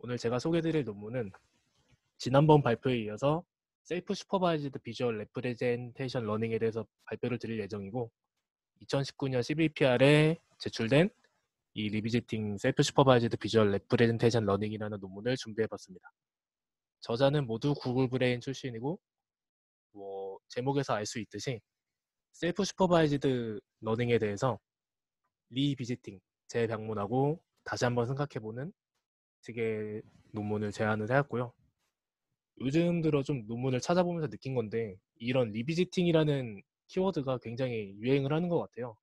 오늘 제가 소개해드릴 논문은 지난번 발표에 이어서 셀프 슈퍼바이즈드 비주얼 레프레젠테이션 러닝에 대해서 발표를 드릴 예정이고 2019년 11PR에 제출된 이 리비지팅 셀프 슈퍼바이즈드 비주얼 레프레젠테이션 러닝이라는 논문을 준비해봤습니다. 저자는 모두 구글 브레인 출신이고 제목에서 알 수 있듯이 셀프 슈퍼바이즈드 러닝에 대해서 리비지팅, 재방문하고 다시 한번 생각해보는 식의 논문을 제안을 해왔고요. 요즘 들어 좀 논문을 찾아보면서 느낀 건데 이런 리비지팅이라는 키워드가 굉장히 유행을 하는 것 같아요.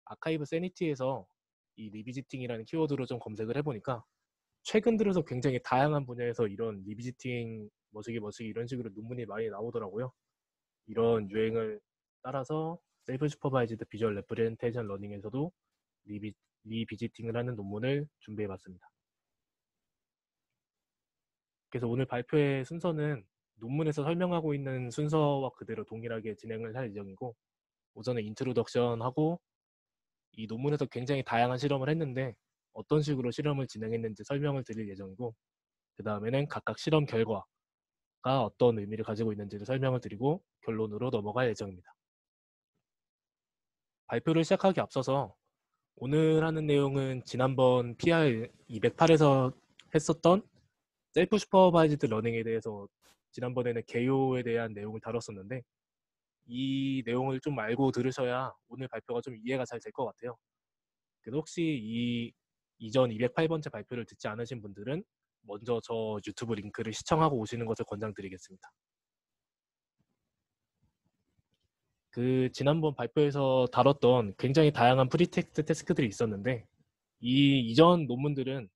아카이브 세니티에서 이 리비지팅이라는 키워드로 좀 검색을 해보니까 최근 들어서 굉장히 다양한 분야에서 이런 리비지팅 머시기 이런 식으로 논문이 많이 나오더라고요. 이런 유행을 따라서 셀프 슈퍼바이즈드 비주얼 레프레젠테이션 러닝에서도 리비지팅을 하는 논문을 준비해봤습니다. 그래서 오늘 발표의 순서는 논문에서 설명하고 있는 순서와 그대로 동일하게 진행을 할 예정이고, 우선은 인트로덕션하고 이 논문에서 굉장히 다양한 실험을 했는데 어떤 식으로 실험을 진행했는지 설명을 드릴 예정이고, 그 다음에는 각각 실험 결과가 어떤 의미를 가지고 있는지를 설명을 드리고 결론으로 넘어갈 예정입니다. 발표를 시작하기 앞서서 오늘 하는 내용은 지난번 PR 208에서 했었던 셀프 슈퍼바이즈드 러닝에 대해서 지난번에는 개요에 대한 내용을 다뤘었는데 이 내용을 좀 알고 들으셔야 오늘 발표가 좀 이해가 잘 될 것 같아요. 그래서 혹시 이 이전 208번째 발표를 듣지 않으신 분들은 먼저 저 유튜브 링크를 시청하고 오시는 것을 권장드리겠습니다. 그 지난번 발표에서 다뤘던 굉장히 다양한 프리텍스트 태스크들이 있었는데 이 이전 논문들은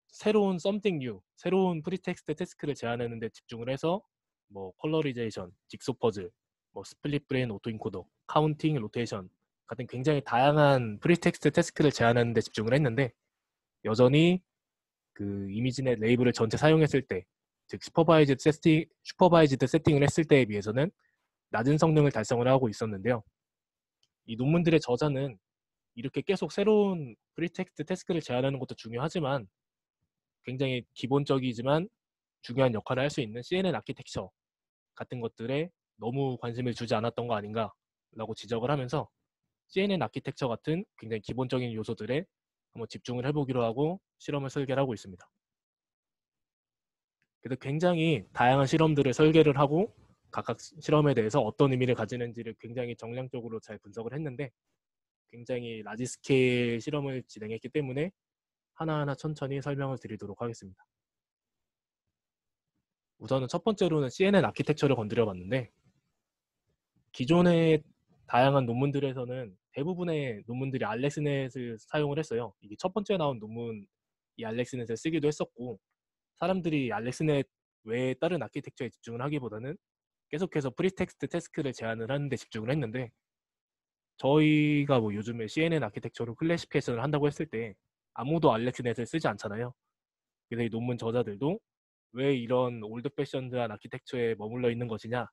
새로운 something new, 새로운 프리텍스트 태스크를 제안하는 데 집중을 해서 컬러리제이션, 직소 퍼즐, 스플릿 브레인 오토인코더, 카운팅, 로테이션 같은 굉장히 다양한 프리텍스트 태스크를 제안하는 데 집중을 했는데 여전히 그 이미지넷 레이블을 전체 사용했을 때, 즉 슈퍼바이즈드 세팅을 했을 때에 비해서는 낮은 성능을 달성을 하고 있었는데요. 이 논문들의 저자는 이렇게 계속 새로운 프리텍스트 태스크를 제안하는 것도 중요하지만 굉장히 기본적이지만 중요한 역할을 할 수 있는 CNN 아키텍처 같은 것들에 너무 관심을 주지 않았던 거 아닌가라고 지적을 하면서 CNN 아키텍처 같은 굉장히 기본적인 요소들에 한번 집중을 해보기로 하고 실험을 설계를 하고 있습니다. 그래서 굉장히 다양한 실험들을 설계를 하고 각각 실험에 대해서 어떤 의미를 가지는지를 굉장히 정량적으로 잘 분석을 했는데 굉장히 라지 스케일 실험을 진행했기 때문에 하나하나 천천히 설명을 드리도록 하겠습니다. 우선은 첫 번째로는 CNN 아키텍처를 건드려 봤는데 기존의 다양한 논문들에서는 대부분의 논문들이 알렉스넷을 사용을 했어요. 이게 첫 번째 나온 논문 이 알렉스넷을 쓰기도 했었고 사람들이 알렉스넷 외에 다른 아키텍처에 집중을 하기보다는 계속해서 프리텍스트 태스크를 제안을 하는 데 집중을 했는데 저희가 요즘에 CNN 아키텍처로 클래시피케이션을 한다고 했을 때 아무도 알렉스넷을 쓰지 않잖아요. 그래서 이 논문 저자들도 왜 이런 올드 패션드한 아키텍처에 머물러 있는 것이냐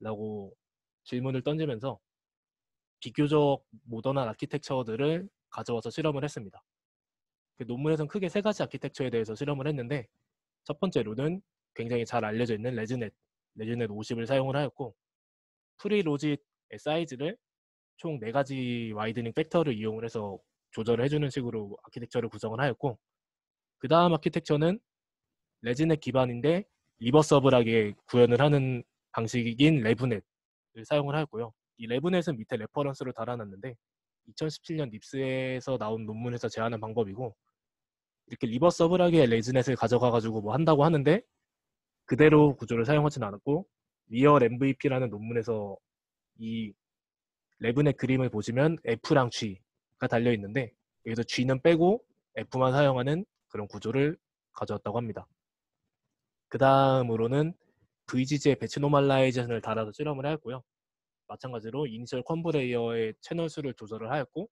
라고 질문을 던지면서 비교적 모던한 아키텍처들을 가져와서 실험을 했습니다. 그 논문에서는 크게 세 가지 아키텍처에 대해서 실험을 했는데 첫 번째로는 굉장히 잘 알려져 있는 레즈넷 50을 사용을 하였고 프리로짓의 사이즈를 총 4가지 와이드닝 팩터를 이용을 해서 조절을 해주는 식으로 아키텍처를 구성을 하였고 그 다음 아키텍처는 레즈넷 기반인데 리버서블하게 구현을 하는 방식인 레브넷을 사용을 하였고요. 이 레브넷은 밑에 레퍼런스를 달아놨는데 2017년 닙스에서 나온 논문에서 제안한 방법이고 이렇게 리버서블하게 레즈넷을 가져가가지고 한다고 하는데 그대로 구조를 사용하진 않았고 리얼 MVP라는 논문에서 이 레브넷 그림을 보시면 F랑 G가 달려있는데 여기서 G는 빼고 F만 사용하는 그런 구조를 가져왔다고 합니다. 그 다음으로는 VGG의 배치 노멀라이제이션을 달아서 실험을 하였고요. 마찬가지로 이니셜 컴브 레이어의 채널 수를 조절을 하였고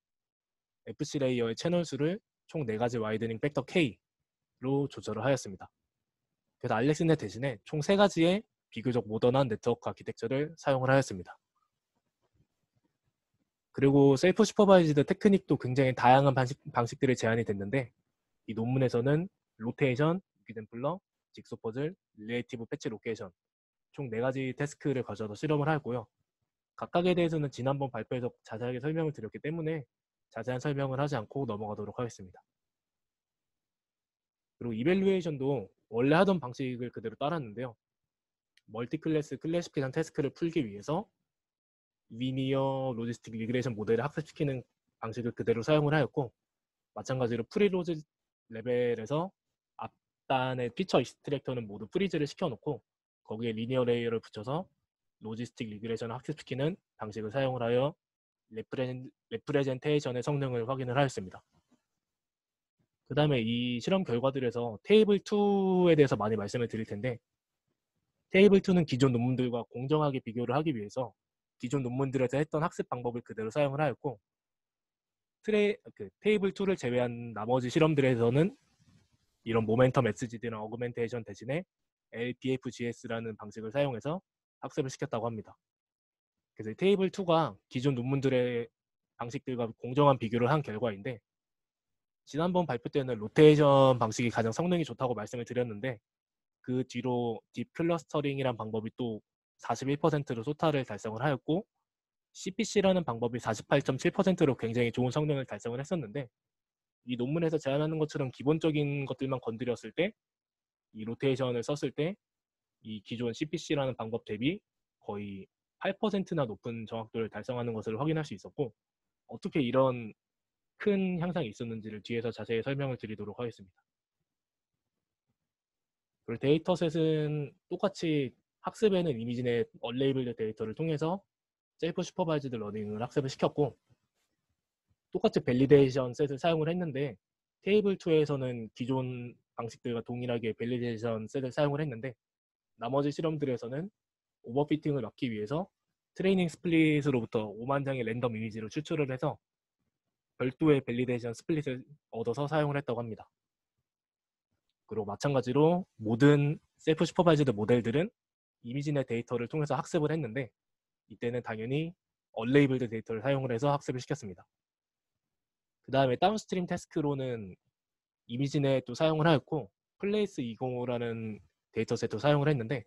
FC 레이어의 채널 수를 총 4가지 와이드닝 팩터 K로 조절을 하였습니다. 그래서 알렉스넷 대신에 총 3가지의 비교적 모던한 네트워크 아키텍처를 사용을 하였습니다. 그리고 셀프 슈퍼바이즈드 테크닉도 굉장히 다양한 방식들이 제안이 됐는데 이 논문에서는 로테이션, 익sem플러, 직소 퍼즐, 릴레이티브 패치 로케이션 총 4가지 태스크를 가져서 실험을 하고요. 각각에 대해서는 지난번 발표에서 자세하게 설명을 드렸기 때문에 자세한 설명을 하지 않고 넘어가도록 하겠습니다. 그리고 이밸류에이션도 원래 하던 방식을 그대로 따랐는데요. 멀티클래스 클래시피케이션 태스크를 풀기 위해서 리니어 로지스틱 리그레이션 모델을 학습시키는 방식을 그대로 사용을 하였고, 마찬가지로 프리로즈 레벨에서 앞단의 피처 익스트랙터는 모두 프리즈를 시켜놓고 거기에 리니어 레이어를 붙여서 로지스틱 리그레이션을 학습시키는 방식을 사용을 하여 레프레젠테이션의 성능을 확인을 하였습니다. 그 다음에 이 실험 결과들에서 테이블 2에 대해서 많이 말씀을 드릴 텐데, 테이블 2는 기존 논문들과 공정하게 비교를 하기 위해서 기존 논문들에서 했던 학습 방법을 그대로 사용을 하였고, 테이블 2를 제외한 나머지 실험들에서는 이런 모멘텀 SGD나 어그멘테이션 대신에 LPFGS라는 방식을 사용해서 학습을 시켰다고 합니다. 그래서 테이블 2가 기존 논문들의 방식들과 공정한 비교를 한 결과인데, 지난번 발표 때는 로테이션 방식이 가장 성능이 좋다고 말씀을 드렸는데, 그 뒤로 딥 클러스터링이란 방법이 또 41%로 소타를 달성을 하였고, CPC라는 방법이 48.7%로 굉장히 좋은 성능을 달성을 했었는데, 이 논문에서 제안하는 것처럼 기본적인 것들만 건드렸을 때, 이 로테이션을 썼을 때 이 기존 CPC라는 방법 대비 거의 8%나 높은 정확도를 달성하는 것을 확인할 수 있었고, 어떻게 이런 큰 향상이 있었는지를 뒤에서 자세히 설명을 드리도록 하겠습니다. 그리고 데이터셋은 똑같이 학습에는 이미지넷 언레이블드 데이터를 통해서 셀프 슈퍼바이즈드 러닝을 학습을 시켰고, 똑같이 밸리데이션 셋을 사용을 했는데, 테이블 2에서는 기존 방식들과 동일하게 밸리데이션 셋을 사용을 했는데, 나머지 실험들에서는 오버피팅을 막기 위해서 트레이닝 스플릿으로부터 5만 장의 랜덤 이미지를 추출을 해서 별도의 밸리데이션 스플릿을 얻어서 사용을 했다고 합니다. 그리고 마찬가지로 모든 셀프 슈퍼바이즈드 모델들은 이미지넷 데이터를 통해서 학습을 했는데, 이때는 당연히 언레이블드 데이터를 사용을 해서 학습을 시켰습니다. 그 다음에 다운스트림 태스크로는 이미지넷도 사용을 하였고, 플레이스 205라는 데이터셋도 사용을 했는데,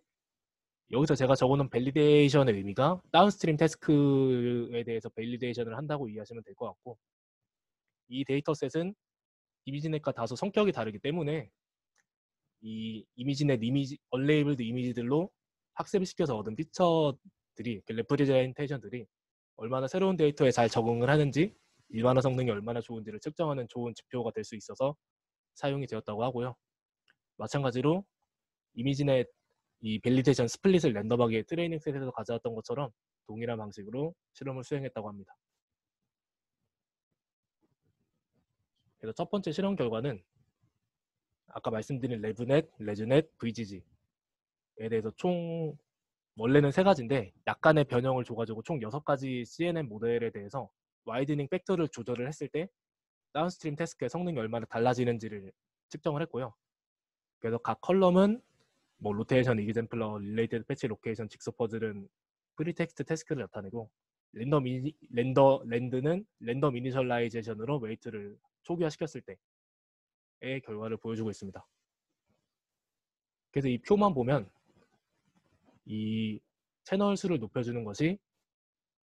여기서 제가 적어놓은 밸리데이션의 의미가 다운스트림 태스크에 대해서 밸리데이션을 한다고 이해하시면 될 것 같고, 이 데이터셋은 이미지넷과 다소 성격이 다르기 때문에 이 이미지넷 언레이블드 이미지들로 학습을 시켜서 얻은 피처들이, 레프레젠테이션들이 얼마나 새로운 데이터에 잘 적응을 하는지, 일반화 성능이 얼마나 좋은지를 측정하는 좋은 지표가 될 수 있어서 사용이 되었다고 하고요. 마찬가지로 이미지넷 이 밸리데이션 스플릿을 랜덤하게 트레이닝 셋에서 가져왔던 것처럼 동일한 방식으로 실험을 수행했다고 합니다. 그래서 첫 번째 실험 결과는 아까 말씀드린 레브넷, 레즈넷, VGG에 대해서 총 원래는 3가지인데 약간의 변형을 줘가지고 총 6가지 CNN 모델에 대해서 와이드닝 팩터를 조절을 했을 때 다운스트림 태스크의 성능이 얼마나 달라지는지를 측정을 했고요. 그래서 각 컬럼은 뭐 로테이션, 익sem플러, 릴레이티드 패치 로케이션, 직소 퍼즐은 프리텍스트 태스크를 나타내고, 랜드는 랜덤 이니셜라이제이션으로 웨이트를 초기화시켰을 때의 결과를 보여주고 있습니다. 그래서 이 표만 보면 이 채널 수를 높여주는 것이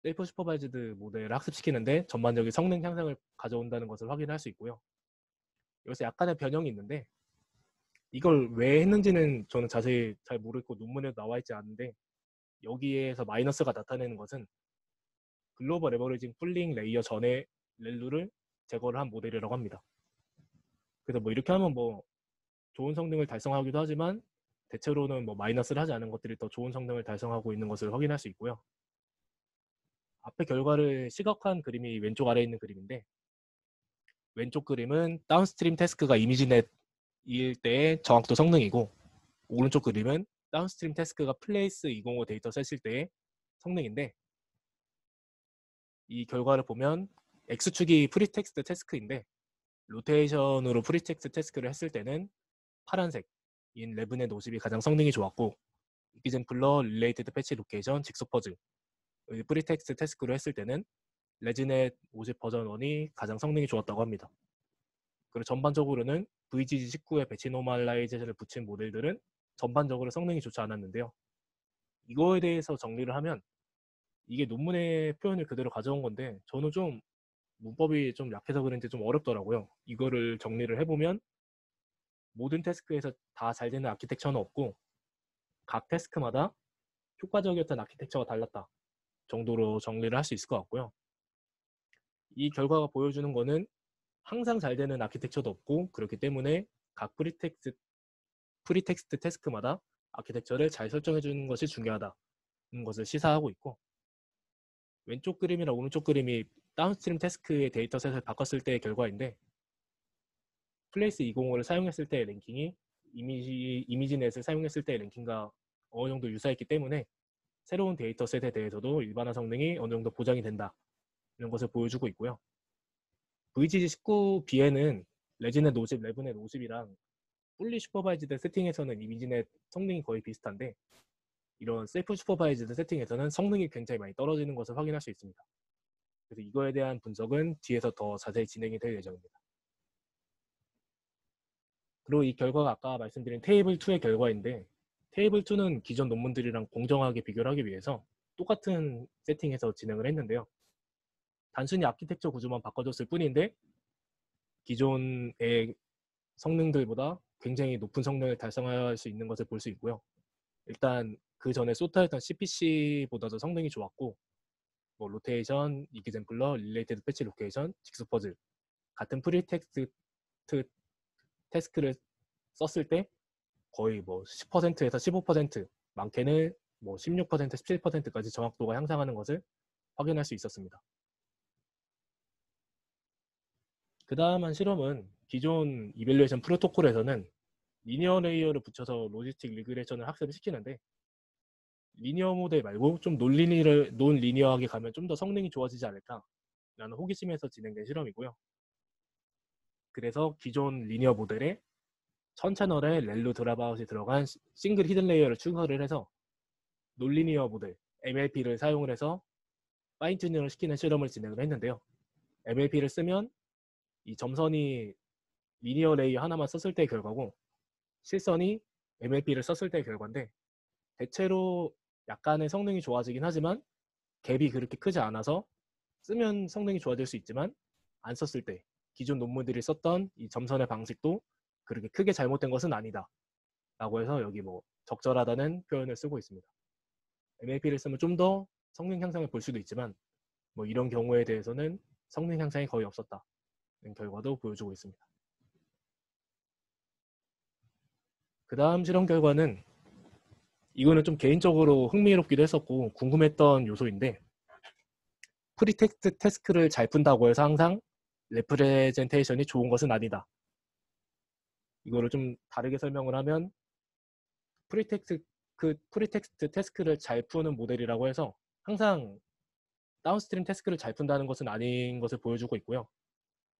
셀프 슈퍼바이즈드 모델을 학습시키는데 전반적인 성능 향상을 가져온다는 것을 확인할 수 있고요. 여기서 약간의 변형이 있는데, 이걸 왜 했는지는 저는 자세히 잘 모르겠고 논문에도 나와 있지 않은데, 여기에서 마이너스가 나타내는 것은 글로벌 에버리징 풀링 레이어 전에 렐루를 제거를 한 모델이라고 합니다. 그래서 뭐 이렇게 하면 뭐 좋은 성능을 달성하기도 하지만, 대체로는 뭐 마이너스를 하지 않은 것들이 더 좋은 성능을 달성하고 있는 것을 확인할 수 있고요. 앞에 결과를 시각화한 그림이 왼쪽 아래에 있는 그림인데, 왼쪽 그림은 다운스트림 태스크가 이미지넷일 때의 정확도 성능이고, 오른쪽 그림은 다운스트림 태스크가 플레이스 205 데이터셋일 때의 성능인데, 이 결과를 보면 X축이 프리텍스트 태스크인데, 로테이션으로 프리텍스트 태스크를 했을 때는 파란색인 레브넷 50이 가장 성능이 좋았고, 익sem플러, 릴레이티드 패치 로케이션, 직소 퍼즐 프리텍스트 태스크로 했을 때는 레즈넷 50 버전 1이 가장 성능이 좋았다고 합니다. 그리고 전반적으로는 VGG19에 배치 노멀라이제이션을 붙인 모델들은 전반적으로 성능이 좋지 않았는데요. 이거에 대해서 정리를 하면 이게 논문의 표현을 그대로 가져온 건데 저는 좀 문법이 좀 약해서 그런지 좀 어렵더라고요. 이거를 정리를 해보면 모든 태스크에서 다 잘 되는 아키텍처는 없고 각 태스크마다 효과적이었던 아키텍처가 달랐다 정도로 정리를 할 수 있을 것 같고요. 이 결과가 보여주는 거는 항상 잘 되는 아키텍처도 없고 그렇기 때문에 각 프리텍스트 태스크마다 아키텍처를 잘 설정해 주는 것이 중요하다는 것을 시사하고 있고, 왼쪽 그림이랑 오른쪽 그림이 다운스트림 태스크의 데이터셋을 바꿨을 때의 결과인데 플레이스 205를 사용했을 때의 랭킹이 이미지넷을 사용했을 때의 랭킹과 어느 정도 유사했기 때문에 새로운 데이터셋에 대해서도 일반화 성능이 어느 정도 보장이 된다 이런 것을 보여주고 있고요. VGG19B에는 레지넷 50, 레브넷 50이랑 풀리 슈퍼바이즈드 세팅에서는 이미지넷 성능이 거의 비슷한데 이런 셀프 슈퍼바이즈드 세팅에서는 성능이 굉장히 많이 떨어지는 것을 확인할 수 있습니다. 그래서 이거에 대한 분석은 뒤에서 더 자세히 진행이 될 예정입니다. 그리고 이 결과가 아까 말씀드린 테이블 2의 결과인데 테이블 2는 기존 논문들이랑 공정하게 비교를 하기 위해서 똑같은 세팅에서 진행을 했는데요. 단순히 아키텍처 구조만 바꿔줬을 뿐인데 기존의 성능들보다 굉장히 높은 성능을 달성할 수 있는 것을 볼 수 있고요. 일단 그 전에 소타였던 CPC보다도 성능이 좋았고 뭐 로테이션, 이그젠플러, 릴레이티드 패치 로케이션, 직수 퍼즐 같은 프리텍스트 태스크를 썼을 때 거의 뭐 10%에서 15% 많게는 뭐 16%, 17%까지 정확도가 향상하는 것을 확인할 수 있었습니다. 그 다음 한 실험은 기존 이밸류에이션 프로토콜에서는 리니어 레이어를 붙여서 로지스틱 리그레이션을 학습을 시키는데 리니어 모델 말고 좀 논리니어하게 가면 좀 더 성능이 좋아지지 않을까라는 호기심에서 진행된 실험이고요. 그래서 기존 리니어 모델에 1000채널에 렐로 드랍아웃이 들어간 싱글 히든 레이어를 추가를 해서 논리니어 모델 MLP를 사용을 해서 파인 튜닝을 시키는 실험을 진행을 했는데요. MLP를 쓰면 이 점선이 리니어 레이어 하나만 썼을 때의 결과고 실선이 MLP를 썼을 때의 결과인데 대체로 약간의 성능이 좋아지긴 하지만 갭이 그렇게 크지 않아서 쓰면 성능이 좋아질 수 있지만 안 썼을 때 기존 논문들이 썼던 이 점선의 방식도 그렇게 크게 잘못된 것은 아니다 라고 해서 여기 뭐 적절하다는 표현을 쓰고 있습니다. MLP를 쓰면 좀 더 성능 향상을 볼 수도 있지만 뭐 이런 경우에 대해서는 성능 향상이 거의 없었다는 결과도 보여주고 있습니다. 그 다음 실험 결과는 이거는 좀 개인적으로 흥미롭기도 했었고 궁금했던 요소인데 프리텍스트 태스크를 잘 푼다고 해서 항상 레프레젠테이션이 좋은 것은 아니다. 이거를 좀 다르게 설명을 하면 프리텍스트 태스크를 잘 푸는 모델이라고 해서 항상 다운스트림 태스크를 잘 푼다는 것은 아닌 것을 보여주고 있고요.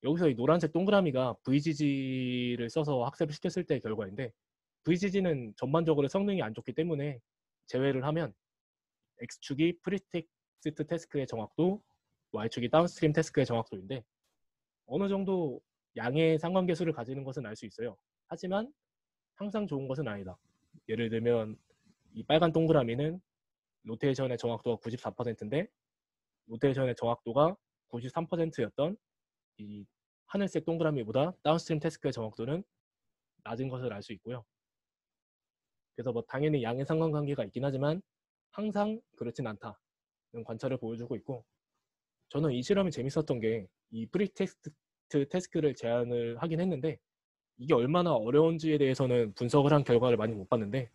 여기서 이 노란색 동그라미가 VGG를 써서 학습을 시켰을 때의 결과인데 VGG는 전반적으로 성능이 안 좋기 때문에 제외를 하면 X축이 프리텍스트 태스크의 정확도, Y축이 다운스트림 태스크의 정확도인데 어느 정도 양의 상관계수를 가지는 것은 알 수 있어요. 하지만 항상 좋은 것은 아니다. 예를 들면 이 빨간 동그라미는 로테이션의 정확도가 94%인데 로테이션의 정확도가 93%였던 이 하늘색 동그라미보다 다운스트림 태스크의 정확도는 낮은 것을 알 수 있고요. 그래서 뭐 당연히 양의 상관관계가 있긴 하지만 항상 그렇진 않다는 관찰을 보여주고 있고 저는 이 실험이 재밌었던 게 이 프리텍스트 태스크를 제안을 하긴 했는데 이게 얼마나 어려운지에 대해서는 분석을 한 결과를 많이 못 봤는데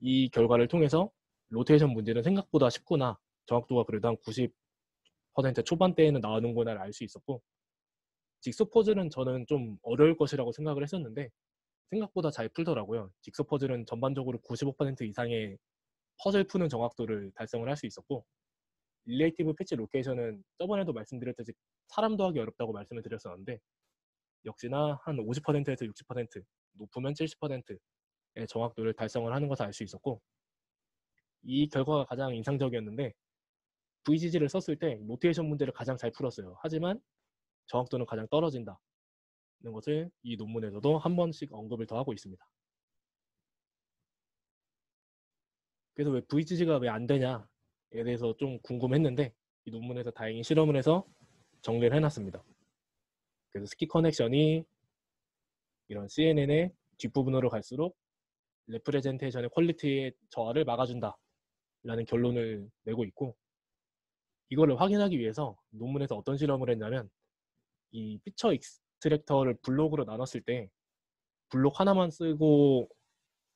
이 결과를 통해서 로테이션 문제는 생각보다 쉽구나 정확도가 그래도 한 90% 초반대에는 나오는구나를 알 수 있었고 직소 퍼즐은 저는 좀 어려울 것이라고 생각을 했었는데 생각보다 잘 풀더라고요. 직소 퍼즐은 전반적으로 95% 이상의 퍼즐 푸는 정확도를 달성을 할 수 있었고 릴레이티브 패치 로케이션은 저번에도 말씀드렸듯이 사람도 하기 어렵다고 말씀을 드렸었는데 역시나 한 50%에서 60% 높으면 70%의 정확도를 달성을 하는 것을 알 수 있었고 이 결과가 가장 인상적이었는데 VGG를 썼을 때 로테이션 문제를 가장 잘 풀었어요. 하지만 정확도는 가장 떨어진다. 것을 이 논문에서도 한 번씩 언급을 더 하고 있습니다. 그래서 왜 VGG가 왜 안 되냐에 대해서 좀 궁금했는데 이 논문에서 다행히 실험을 해서 정리를 해놨습니다. 그래서 스키 커넥션이 이런 CNN의 뒷부분으로 갈수록 레프레젠테이션의 퀄리티의 저하를 막아준다 라는 결론을 내고 있고, 이거를 확인하기 위해서 논문에서 어떤 실험을 했냐면 이 피처 익스트랙터를 블록으로 나눴을 때 블록 하나만 쓰고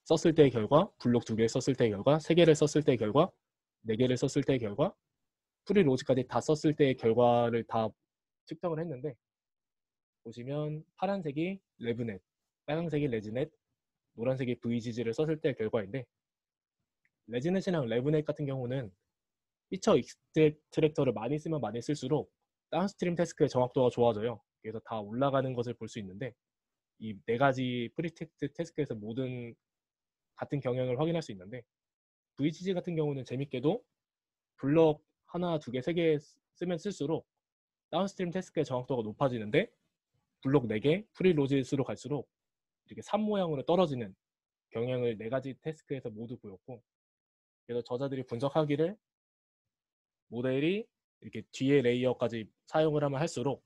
썼을 때의 결과, 블록 2개 썼을 때의 결과, 3개를 썼을 때의 결과, 4개를 썼을 때의 결과, 프리 로지까지 다 썼을 때의 결과를 다 측정을 했는데, 보시면 파란색이 레브넷, 빨간색이 레지넷, 노란색이 VGG를 썼을 때의 결과인데, 레지넷이랑 레브넷 같은 경우는 피처 익스트랙터를 많이 쓰면 많이 쓸수록 다운스트림 태스크의 정확도가 좋아져요. 그래서 다 올라가는 것을 볼 수 있는데, 이 네 가지 프리텍스트 태스크에서 모든 같은 경향을 확인할 수 있는데, VGG 같은 경우는 재밌게도 블럭 하나, 두 개, 세 개 쓰면 쓸수록 다운스트림 태스크의 정확도가 높아지는데, 블록 4개, 프리로지스로 갈수록 이렇게 산 모양으로 떨어지는 경향을 네 가지 태스크에서 모두 보였고, 그래서 저자들이 분석하기를 모델이 이렇게 뒤에 레이어까지 사용을 하면 할수록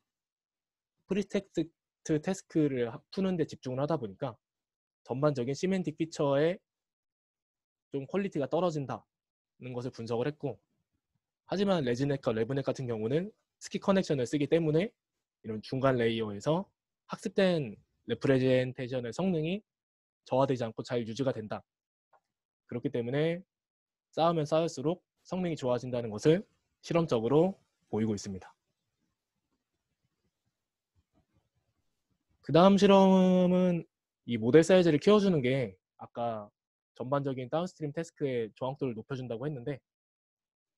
프리텍스트 태스크를 푸는 데 집중을 하다 보니까 전반적인 시멘틱 피처의 좀 퀄리티가 떨어진다는 것을 분석을 했고, 하지만 레지넷과 레브넷 같은 경우는 스키 커넥션을 쓰기 때문에 이런 중간 레이어에서 학습된 레프레젠테이션의 성능이 저하되지 않고 잘 유지가 된다. 그렇기 때문에 쌓으면 쌓을수록 성능이 좋아진다는 것을 실험적으로 보이고 있습니다. 그 다음 실험은 이 모델 사이즈를 키워주는 게 아까 전반적인 다운스트림 태스크의 정확도를 높여준다고 했는데,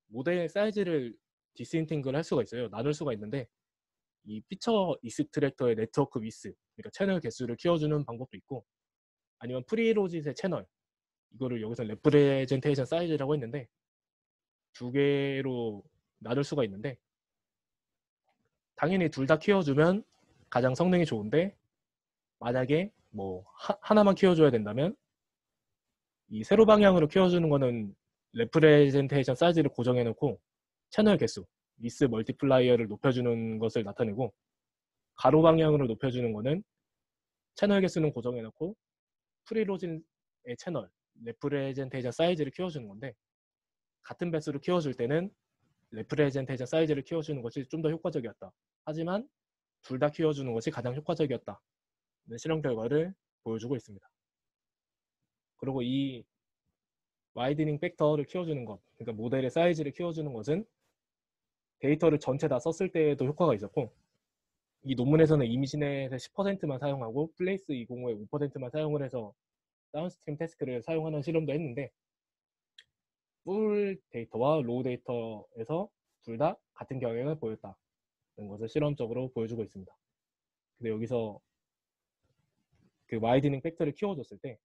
모델 사이즈를 디스인팅글 할 수가 있어요. 나눌 수가 있는데, 이 피처 익스트랙터의 네트워크 위스, 그러니까 채널 개수를 키워주는 방법도 있고, 아니면 프리로짓의 채널, 이거를 여기서 레프레젠테이션 사이즈라고 했는데 두 개로 나눌 수가 있는데, 당연히 둘 다 키워주면 가장 성능이 좋은데, 만약에 뭐 하나만 키워줘야 된다면 이 세로 방향으로 키워주는 거는 레프레젠테이션 사이즈를 고정해 놓고 채널 개수, 위스 멀티플라이어를 높여주는 것을 나타내고, 가로 방향으로 높여주는 거는 채널 개수는 고정해 놓고 프리로진의 채널, 레프레젠테이션 사이즈를 키워주는 건데, 같은 배수로 키워줄 때는 레프레젠테이션 사이즈를 키워주는 것이 좀 더 효과적이었다. 하지만 둘 다 키워주는 것이 가장 효과적이었다. 실험 결과를 보여주고 있습니다. 그리고 이 와이드닝 팩터를 키워주는 것, 그러니까 모델의 사이즈를 키워주는 것은 데이터를 전체 다 썼을 때에도 효과가 있었고, 이 논문에서는 이미지넷의 10%만 사용하고 플레이스 205의 5%만 사용을 해서 다운스트림 태스크를 사용하는 실험도 했는데, 풀 데이터와 로우 데이터에서 둘 다 같은 경향을 보였다는 것을 실험적으로 보여주고 있습니다. 근데 여기서 그 와이드닝 팩터를 키워줬을 때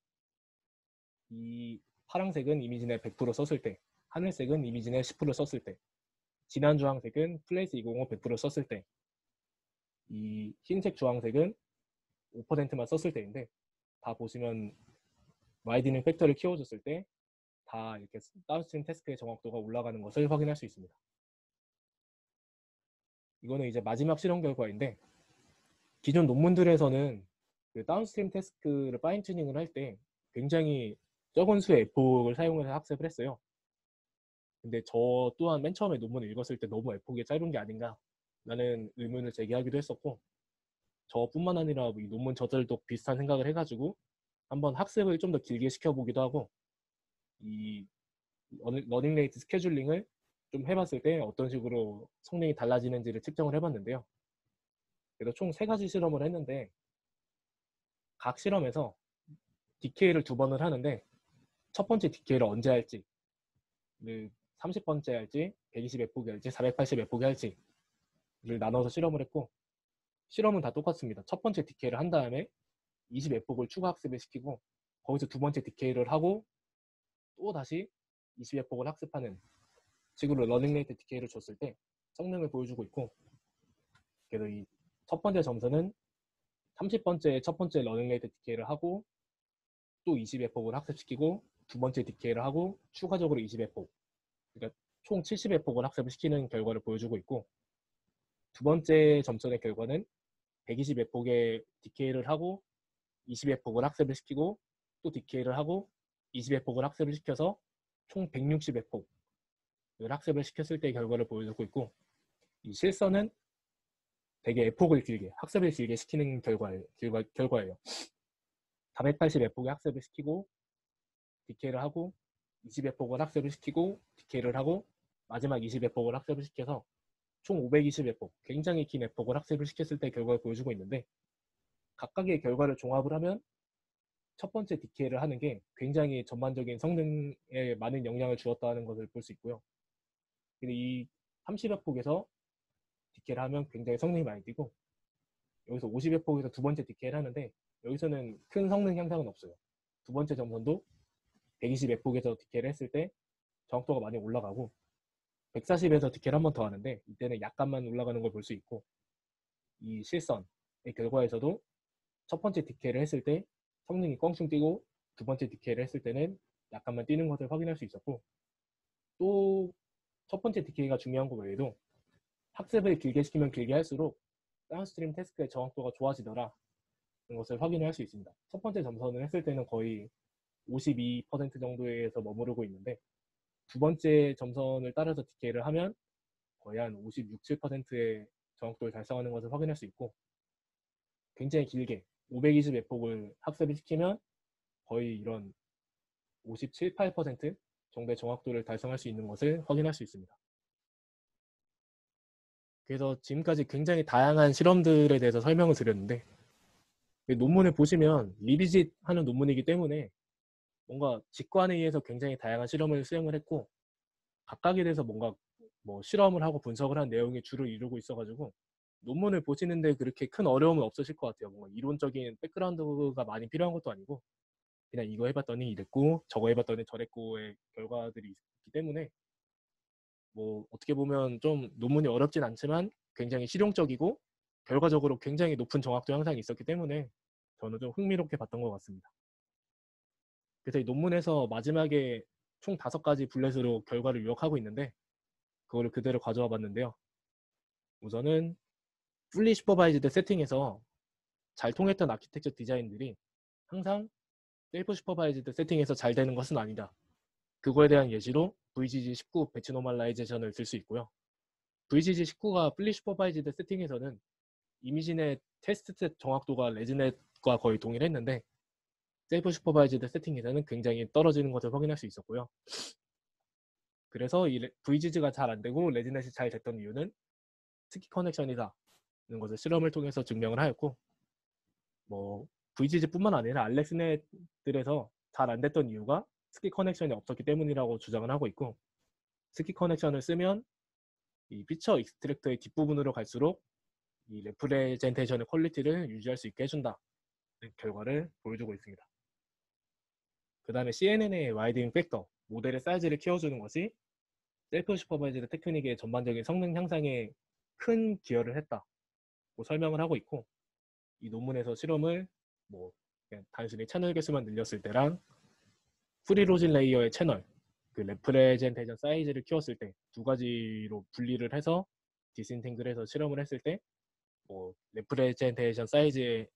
이 파란색은 이미지넷 100% 썼을 때, 하늘색은 이미지넷 10% 썼을 때, 진한 주황색은 플레이스 205 100% 썼을 때, 이 흰색 주황색은 5%만 썼을 때인데, 다 보시면 와이드닝 팩터를 키워줬을 때 다 이렇게 다운스트림 태스크의 정확도가 올라가는 것을 확인할 수 있습니다. 이거는 이제 마지막 실험 결과인데, 기존 논문들에서는 그 다운스트림 태스크를 파인 튜닝을 할 때 굉장히 적은 수의 에폭을 사용해서 학습을 했어요. 근데 저 또한 맨 처음에 논문을 읽었을 때 너무 에폭이 짧은 게 아닌가 라는 의문을 제기하기도 했었고, 저뿐만 아니라 이 논문 저자들도 비슷한 생각을 해가지고 한번 학습을 좀 더 길게 시켜보기도 하고, 이 러닝 레이트 스케줄링을 좀 해봤을 때 어떤 식으로 성능이 달라지는지를 측정을 해봤는데요. 그래서 총 3가지 실험을 했는데, 각 실험에서 디케이를 2번을 하는데, 첫 번째 디케이를 언제 할지, 30번째 할지, 120fp이 할지, 480fp이 할지를 나눠서 실험을 했고, 실험은 다 똑같습니다. 첫 번째 디케이를 한 다음에 20fp를 추가 학습을 시키고, 거기서 두 번째 디케이를 하고 또 다시 20fp를 학습하는 식으로 러닝 레이트 디케이를 줬을 때 성능을 보여주고 있고, 그래서 이 첫 번째 점수는 30번째 첫 번째 러닝 레이트 디케이를 하고 또 20의 폭을 학습시키고 두 번째 디케이를 하고 추가적으로 20의 폭, 그러니까 총 70의 폭을 학습을 시키는 결과를 보여주고 있고, 두 번째 점선의 결과는 120의 폭의 디케이를 하고 20의 폭을 학습을 시키고 또 디케이를 하고 20의 폭을 학습을 시켜서 총 160의 폭을 학습을 시켰을 때의 결과를 보여주고 있고, 이 실선은 되게 에폭을 길게, 학습을 길게 시키는 결과예요. 480의 폭의 학습을 시키고 디케이를 하고 20의 폭을 학습을 시키고 디케이를 하고 마지막 20의 폭을 학습을 시켜서 총 520의 폭, 굉장히 긴 에폭을 학습을 시켰을 때 결과를 보여주고 있는데, 각각의 결과를 종합을 하면 첫 번째 디케이를 하는 게 굉장히 전반적인 성능에 많은 영향을 주었다는 것을 볼 수 있고요. 근데 이 30의 폭에서 디케이를 하면 굉장히 성능이 많이 뛰고, 여기서 50의 폭에서 두 번째 디케이를 하는데 여기서는 큰 성능 향상은 없어요. 두 번째 점선도 120의 폭에서 디케이를 했을 때 정확도가 많이 올라가고, 140에서 디케이를 한 번 더 하는데 이때는 약간만 올라가는 걸 볼 수 있고, 이 실선의 결과에서도 첫 번째 디케이를 했을 때 성능이 껑충 뛰고 두 번째 디케이를 했을 때는 약간만 뛰는 것을 확인할 수 있었고, 또 첫 번째 디케이가 중요한 것 외에도 학습을 길게 시키면 길게 할수록 다운스트림 태스크의 정확도가 좋아지더라 는 것을 확인할 수 있습니다. 첫 번째 점선을 했을 때는 거의 52% 정도에서 머무르고 있는데, 두 번째 점선을 따라서 디케이를 하면 거의 한 56, 7%의 정확도를 달성하는 것을 확인할 수 있고, 굉장히 길게 520 에폭을 학습을 시키면 거의 이런 57, 8% 정도의 정확도를 달성할 수 있는 것을 확인할 수 있습니다. 그래서 지금까지 굉장히 다양한 실험들에 대해서 설명을 드렸는데, 논문을 보시면 리비짓 하는 논문이기 때문에 뭔가 직관에 의해서 굉장히 다양한 실험을 수행을 했고, 각각에 대해서 뭔가 뭐 실험을 하고 분석을 한 내용이 주를 이루고 있어가지고 논문을 보시는데 그렇게 큰 어려움은 없으실 것 같아요. 뭔가 이론적인 백그라운드가 많이 필요한 것도 아니고 그냥 이거 해봤더니 이랬고 저거 해봤더니 저랬고의 결과들이 있기 때문에 뭐 어떻게 보면 좀 논문이 어렵진 않지만 굉장히 실용적이고 결과적으로 굉장히 높은 정확도 향상이 있었기 때문에 저는 좀 흥미롭게 봤던 것 같습니다. 그래서 이 논문에서 마지막에 총 5가지 블렛으로 결과를 요약하고 있는데 그거를 그대로 가져와 봤는데요. 우선은 풀리 슈퍼바이즈드 세팅에서 잘 통했던 아키텍처 디자인들이 항상 셀프 슈퍼바이즈드 세팅에서 잘 되는 것은 아니다. 그거에 대한 예시로 VGG19 배치 노멀라이제이션을 들 수 있고요. VGG19가 풀리 슈퍼바이즈드 세팅에서는 이미지넷 테스트셋 정확도가 레즈넷과 거의 동일했는데 셀프 슈퍼바이즈드 세팅에서는 굉장히 떨어지는 것을 확인할 수 있었고요. 그래서 이 VGG가 잘 안되고 레즈넷이 잘 됐던 이유는 스키 커넥션이다 는 것을 실험을 통해서 증명을 하였고, 뭐 VGG뿐만 아니라 알렉스넷들에서 잘 안됐던 이유가 스키 커넥션이 없었기 때문이라고 주장을 하고 있고, 스키 커넥션을 쓰면 이 피처 익스트랙터의 뒷부분으로 갈수록 이 레프레젠테이션의 퀄리티를 유지할 수 있게 해준다 는 결과를 보여주고 있습니다. 그 다음에 CNN의 와이드닝 팩터, 모델의 사이즈를 키워주는 것이 셀프 슈퍼바이즈드 테크닉의 전반적인 성능 향상에 큰 기여를 했다고 설명을 하고 있고, 이 논문에서 실험을 뭐 그냥 단순히 채널 개수만 늘렸을 때랑 프리로진 레이어의 채널, 그 레프레젠테이션 사이즈를 키웠을 때 두 가지로 분리를 해서 디스인탱글해서 실험을 했을 때 뭐 레프레젠테이션 사이즈의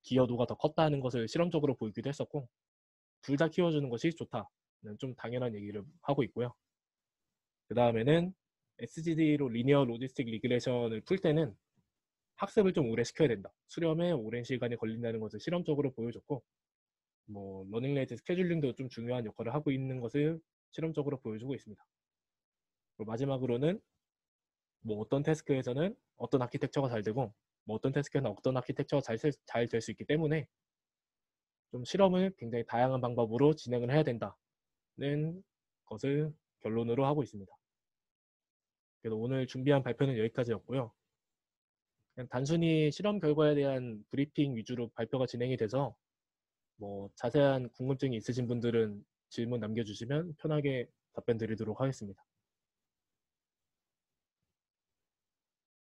기여도가 더 컸다는 것을 실험적으로 보이기도 했었고, 둘 다 키워주는 것이 좋다는 좀 당연한 얘기를 하고 있고요. 그 다음에는 SGD로 리니어 로지스틱 리그레션을 풀 때는 학습을 좀 오래 시켜야 된다. 수렴에 오랜 시간이 걸린다는 것을 실험적으로 보여줬고, 뭐 러닝 레이트 스케줄링도 좀 중요한 역할을 하고 있는 것을 실험적으로 보여주고 있습니다. 그리고 마지막으로는 뭐 어떤 태스크에서는 어떤 아키텍처가 잘 되고 뭐 어떤 태스크에는 어떤 아키텍처가 잘 될 수 있기 때문에 좀 실험을 굉장히 다양한 방법으로 진행을 해야 된다는 것을 결론으로 하고 있습니다. 그래서 오늘 준비한 발표는 여기까지였고요. 그냥 단순히 실험 결과에 대한 브리핑 위주로 발표가 진행이 돼서 뭐 자세한 궁금증이 있으신 분들은 질문 남겨주시면 편하게 답변 드리도록 하겠습니다.